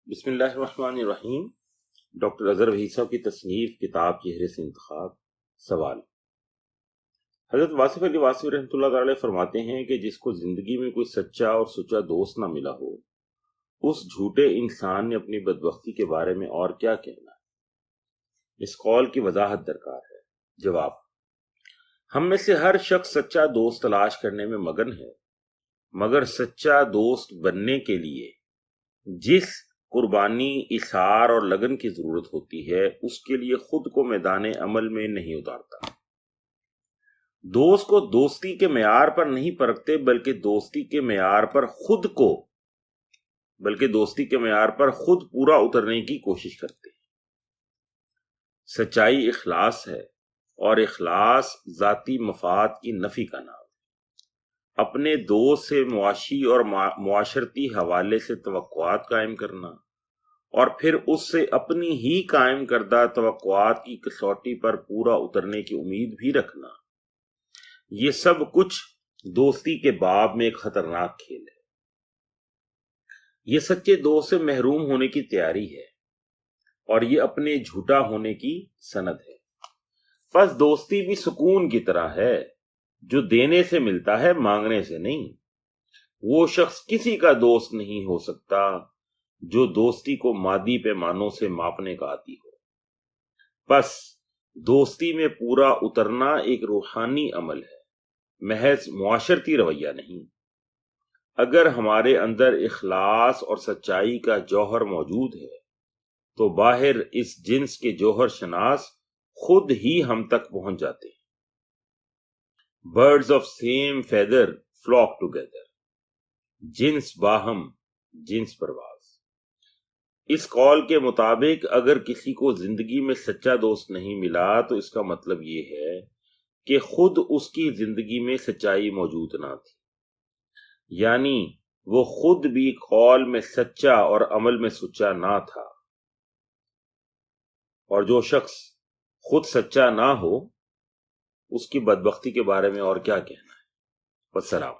بسم اللہ الرحمن الرحیم۔ ڈاکٹر اظہر وحید صاحب کی تصنیف کتاب چہرے سے انتخاب۔ سوال: حضرت واصف علی واصف رحمۃ اللہ تعالی فرماتے ہیں کہ جس کو زندگی میں کوئی سچا اور سچا دوست نہ ملا ہو، اس جھوٹے انسان نے اپنی بدبختی کے بارے میں اور کیا کہنا ہے؟ اس قول کی وضاحت درکار ہے۔ جواب: ہم میں سے ہر شخص سچا دوست تلاش کرنے میں مگن ہے، مگر سچا دوست بننے کے لیے جس قربانی، اثار اور لگن کی ضرورت ہوتی ہے، اس کے لیے خود کو میدان عمل میں نہیں اتارتا۔ دوست کو دوستی کے معیار پر نہیں پرکھتے، بلکہ دوستی کے معیار پر خود پورا اترنے کی کوشش کرتے ہیں۔ سچائی اخلاص ہے، اور اخلاص ذاتی مفاد کی نفی کا نام ہے۔ اپنے دوست سے معاشی اور معاشرتی حوالے سے توقعات قائم کرنا، اور پھر اس سے اپنی ہی قائم کردہ توقعات کی کسوٹی پر پورا اترنے کی امید بھی رکھنا، یہ سب کچھ دوستی کے باب میں ایک خطرناک کھیل ہے۔ یہ سچے دوست سے محروم ہونے کی تیاری ہے، اور یہ اپنے جھوٹا ہونے کی سند ہے۔ پس دوستی بھی سکون کی طرح ہے، جو دینے سے ملتا ہے، مانگنے سے نہیں۔ وہ شخص کسی کا دوست نہیں ہو سکتا جو دوستی کو مادی پیمانوں سے ماپنے کا عادی ہو۔ پس دوستی میں پورا اترنا ایک روحانی عمل ہے، محض معاشرتی رویہ نہیں۔ اگر ہمارے اندر اخلاص اور سچائی کا جوہر موجود ہے، تو باہر اس جنس کے جوہر شناس خود ہی ہم تک پہنچ جاتے ہیں۔ Birds of same feather flock together, جنس باہم جنس پرواز۔ اس قول کے مطابق اگر کسی کو زندگی میں سچا دوست نہیں ملا، تو اس کا مطلب یہ ہے کہ خود اس کی زندگی میں سچائی موجود نہ تھی، یعنی وہ خود بھی قول میں سچا اور عمل میں سچا نہ تھا۔ اور جو شخص خود سچا نہ ہو، اس کی بدبختی کے بارے میں اور کیا کہنا ہے؟ والسلام۔